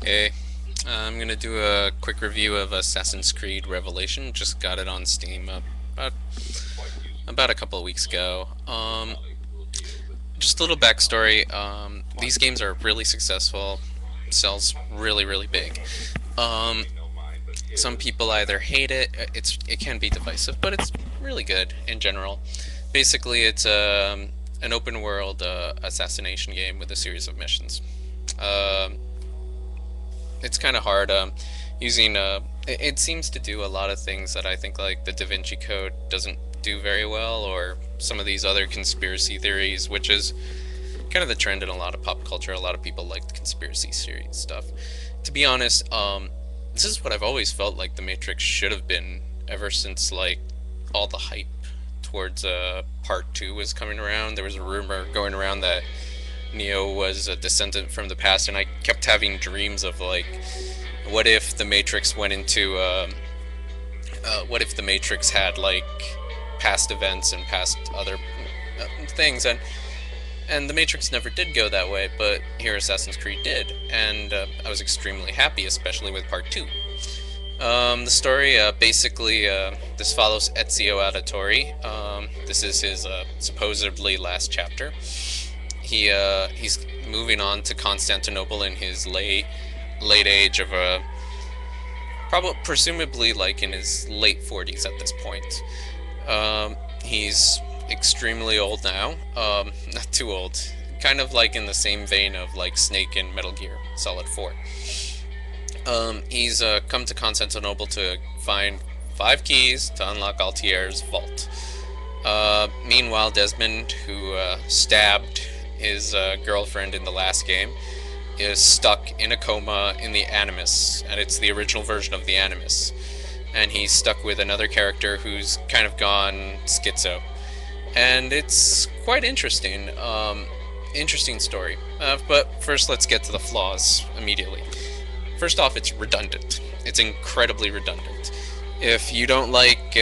Hey, I'm gonna do a quick review of Assassin's Creed Revelation. Just got it on Steam about about a couple of weeks ago. Just a little backstory. These games are really successful, sells really big. Um, some people either hate it. It can be divisive, but it's really good in general. Basically, it's an open world assassination game with a series of missions. Um, it's kind of hard using it seems to do a lot of things that I think like the Da Vinci Code doesn't do very well, or some of these other conspiracy theories, which is kind of the trend in a lot of pop culture. A lot of people like the conspiracy series stuff. To be honest, this is what I've always felt like the Matrix should have been ever since like all the hype towards part 2 was coming around. There was a rumor going around that Neo was a descendant from the past, and I kept having dreams of like, what if the Matrix went into, what if the Matrix had like past events and past other things, and the Matrix never did go that way, but here Assassin's Creed did, and I was extremely happy, especially with part two. The story basically this follows Ezio Auditore. This is his supposedly last chapter. He's moving on to Constantinople in his late age of probably presumably like in his late 40s at this point. He's extremely old now. Not too old. Kind of like in the same vein of like Snake in Metal Gear Solid 4. He's come to Constantinople to find 5 keys to unlock Altair's vault. Meanwhile, Desmond, who stabbed his girlfriend in the last game, is stuck in a coma in the Animus, and it's the original version of the Animus. And he's stuck with another character who's kind of gone schizo. And it's quite interesting. Interesting story. But first, let's get to the flaws immediately. First off, it's redundant. It's incredibly redundant. If you don't like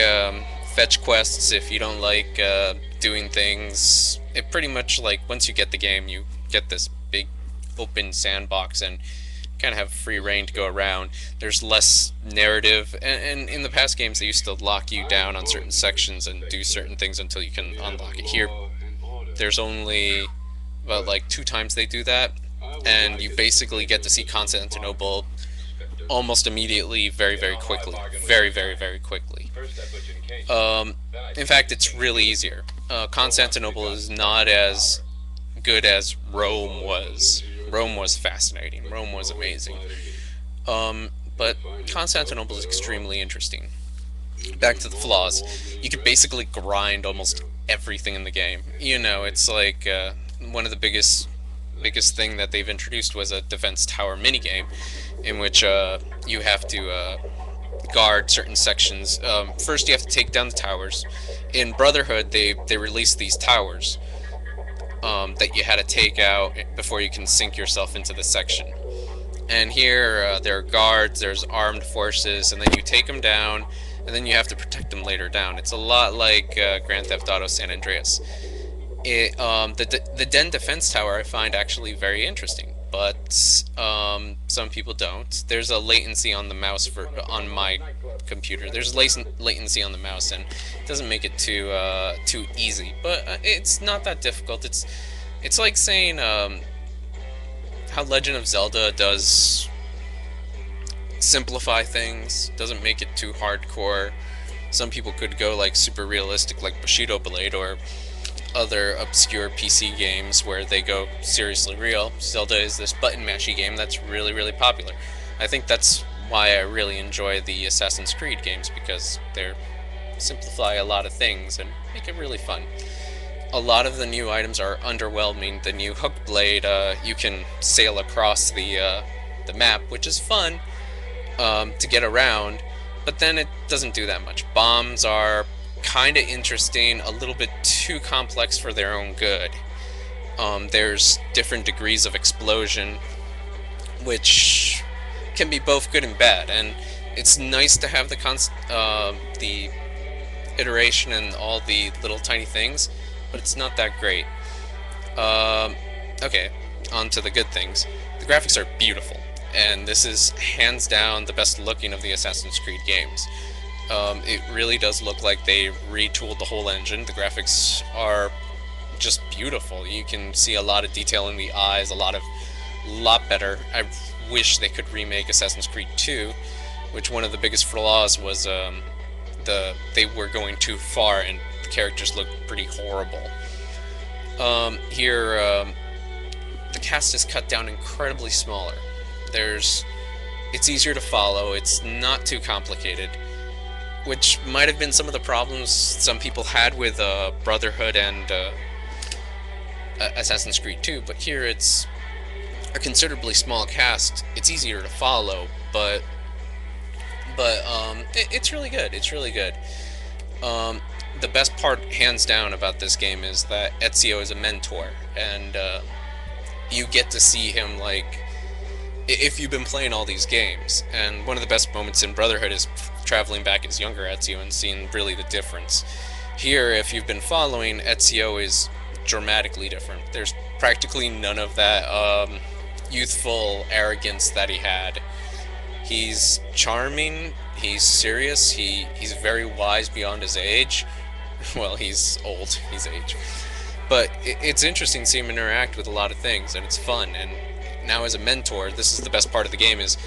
fetch quests, if you don't like doing things, it pretty much like once you get the game, you get this big open sandbox and kind of have free reign to go around. There's less narrative, and in the past games, they used to lock you down on certain sections and do certain things until you can unlock it. Here, there's only about like 2 times they do that, and you basically get to see Constantinople almost immediately, very quickly, very quickly. Um, in fact, it's really easier. Constantinople is not as good as Rome was. Rome was fascinating. Rome was amazing. But Constantinople is extremely interesting. Back to the flaws. You could basically grind almost everything in the game. It's like one of the biggest thing that they've introduced was a defense tower minigame, in which you have to guard certain sections. First, you have to take down the towers. In Brotherhood, they released these towers that you had to take out before you can sink yourself into the section. And here, there are guards, there's armed forces, and then you take them down, and then you have to protect them later down. It's a lot like Grand Theft Auto San Andreas. The Den Defense Tower I find actually very interesting, but some people don't. There's a latency on the mouse on my computer. There's latency on the mouse, and it doesn't make it too easy. But it's not that difficult. It's like saying how Legend of Zelda does simplify things, doesn't make it too hardcore. Some people could go like super realistic, like Bushido Blade, or other obscure PC games where they go seriously real. Zelda is this button mashy game that's really popular. I think that's why I really enjoy the Assassin's Creed games, because they simplify a lot of things and make it really fun. A lot of the new items are underwhelming. The new hook blade, you can sail across the map, which is fun to get around, but then it doesn't do that much. Bombs are kind of interesting, a little bit too complex for their own good. There's different degrees of explosion, which can be both good and bad, and it's nice to have the iteration and all the little tiny things, but it's not that great. Okay, on to the good things. The graphics are beautiful. and this is hands down the best looking of the Assassin's Creed games. It really does look like they retooled the whole engine. The graphics are just beautiful. You can see a lot of detail in the eyes, lot better. I wish they could remake Assassin's Creed 2, which one of the biggest flaws was they were going too far and the characters looked pretty horrible. Here, the cast is cut down incredibly smaller. There's, it's easier to follow. It's not too complicated, which might have been some of the problems some people had with Brotherhood and Assassin's Creed 2. But here it's a considerably small cast. It's easier to follow, but it's really good. It's really good. Um, the best part, hands down, about this game is that Ezio is a mentor, and you get to see him like if you've been playing all these games. And one of the best moments in Brotherhood is traveling back as younger Ezio and seeing really the difference. Here, if you've been following, Ezio is dramatically different. There's practically none of that youthful arrogance that he had. He's charming, he's serious, he's very wise beyond his age. Well, he's old, he's age. But it's interesting to see him interact with a lot of things, and it's fun. And now as a mentor, this is the best part of the game, is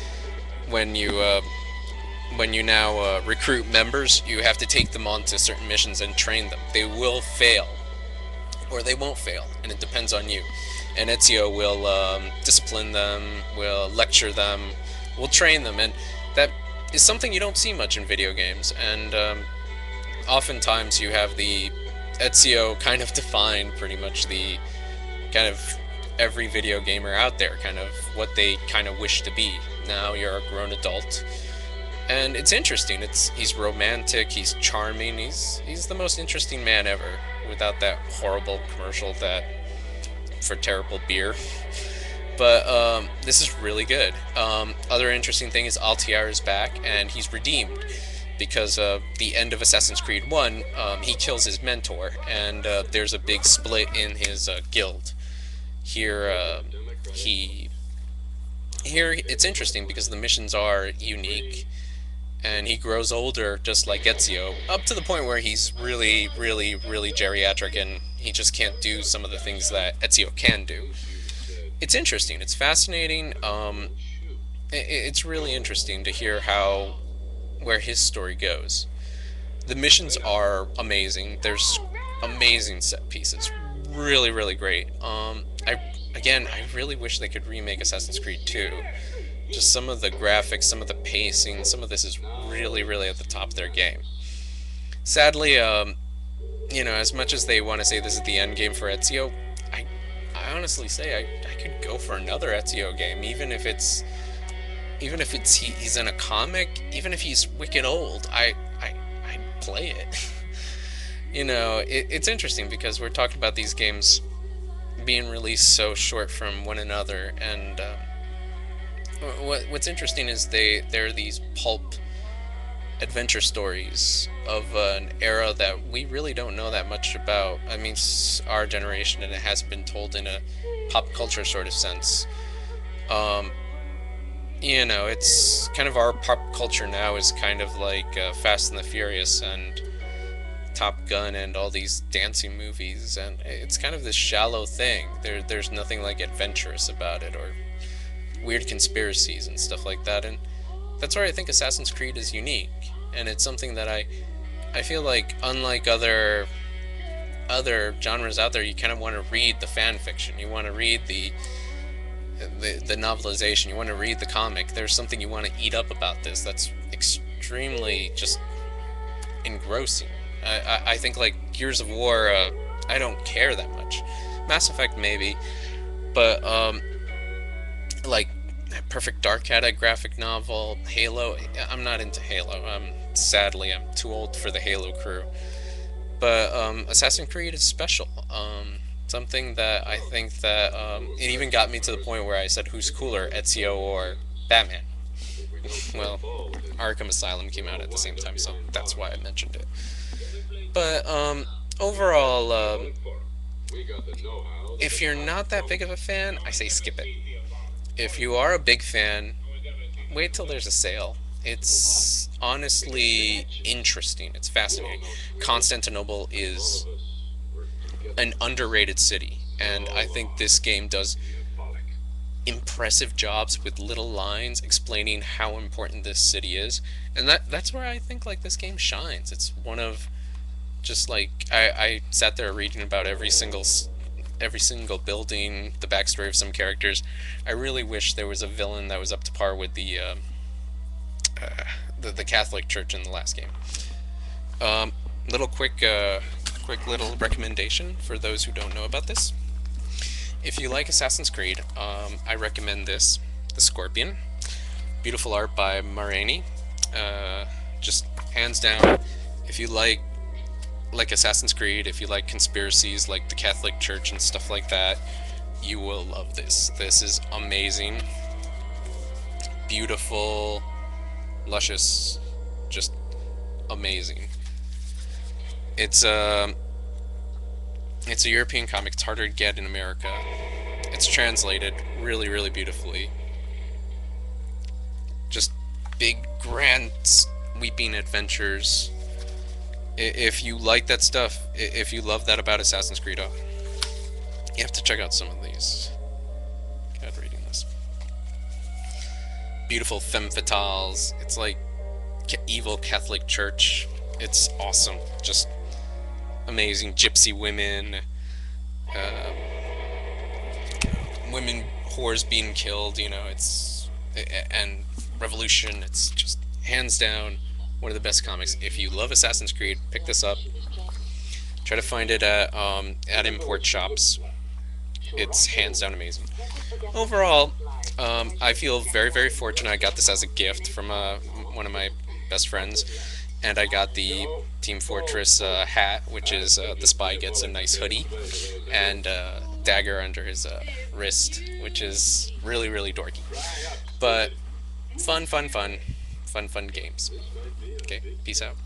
when you now recruit members, you have to take them on to certain missions and train them. They will fail, or they won't fail, and it depends on you. And Ezio will discipline them, will lecture them, will train them, and that is something you don't see much in video games. And oftentimes you have the Ezio kind of define pretty much the kind of every video gamer out there, kind of what they kind of wish to be. Now you're a grown adult, and it's interesting. He's romantic, he's charming, he's the most interesting man ever, without that horrible commercial that for terrible beer. But this is really good. Other interesting thing is Altair is back, and he's redeemed because the end of Assassin's Creed 1, he kills his mentor, and there's a big split in his guild. Here, here it's interesting because the missions are unique, and he grows older just like Ezio, up to the point where he's really, really, really geriatric, and he just can't do some of the things that Ezio can do. It's interesting. It's fascinating. It's really interesting to hear where his story goes. The missions are amazing. There's amazing set pieces. Really, really great. I really wish they could remake Assassin's Creed 2. Just some of the graphics, some of the pacing, some of this is really, really at the top of their game. Sadly, as much as they want to say this is the end game for Ezio, I honestly say I could go for another Ezio game, even if he's in a comic, even if he's wicked old, I'd play it. It's interesting because we're talking about these games being released so short from one another, and what's interesting is they're these pulp adventure stories of an era that we really don't know that much about. I mean, our generation, and it has been told in a pop culture sort of sense. It's kind of our pop culture now is kind of like Fast and the Furious and Top Gun and all these dancing movies, and it's kind of this shallow thing. There's nothing like adventurous about it, or weird conspiracies and stuff like that, and that's where I think Assassin's Creed is unique, and it's something that I feel like, unlike other genres out there, you kind of want to read the fan fiction, you want to read the novelization, you want to read the comic. There's something you want to eat up about this that's extremely just engrossing. I think like Gears of War, I don't care that much. Mass Effect maybe, but like Perfect Dark had a graphic novel. Halo, I'm not into Halo. Sadly, I'm too old for the Halo crew. But Assassin's Creed is special. Something that I think that it even got me to the point where I said, who's cooler, Ezio or Batman? Well, Arkham Asylum came out at the same time, so that's why I mentioned it. But overall, if you're not that big of a fan, I say skip it. If you are a big fan, wait till there's a sale. It's honestly interesting. It's fascinating. Constantinople is an underrated city, and I think this game does impressive jobs with little lines explaining how important this city is. And that's where I think like this game shines. It's one of just like I sat there reading about every single building, the backstory of some characters. I really wish there was a villain that was up to par with the Catholic Church in the last game. Um, little quick little recommendation for those who don't know about this. If you like Assassin's Creed, I recommend this, The Scorpion. Beautiful art by Marini. Just hands down, if you like Assassin's Creed, if you like conspiracies like the Catholic Church and stuff like that, you will love this. This is amazing, beautiful, luscious, just amazing. It's a it's a European comic. It's harder to get in America. It's translated really, really beautifully. Just big, grand, sweeping adventures. If you like that stuff, if you love that about Assassin's Creed, you have to check out some of these. God, reading this. Beautiful femme fatales. It's like evil Catholic Church. It's awesome. Just amazing. Gypsy women. Uh, women whores being killed. And revolution. It's just hands down one of the best comics. If you love Assassin's Creed, pick this up. Try to find it at import shops. It's hands down amazing. Overall, I feel very, very fortunate. I got this as a gift from one of my best friends, and I got the Team Fortress hat, which is the spy gets a nice hoodie, and dagger under his wrist, which is really, really dorky. But fun, fun, fun, fun, fun games. Okay, peace out.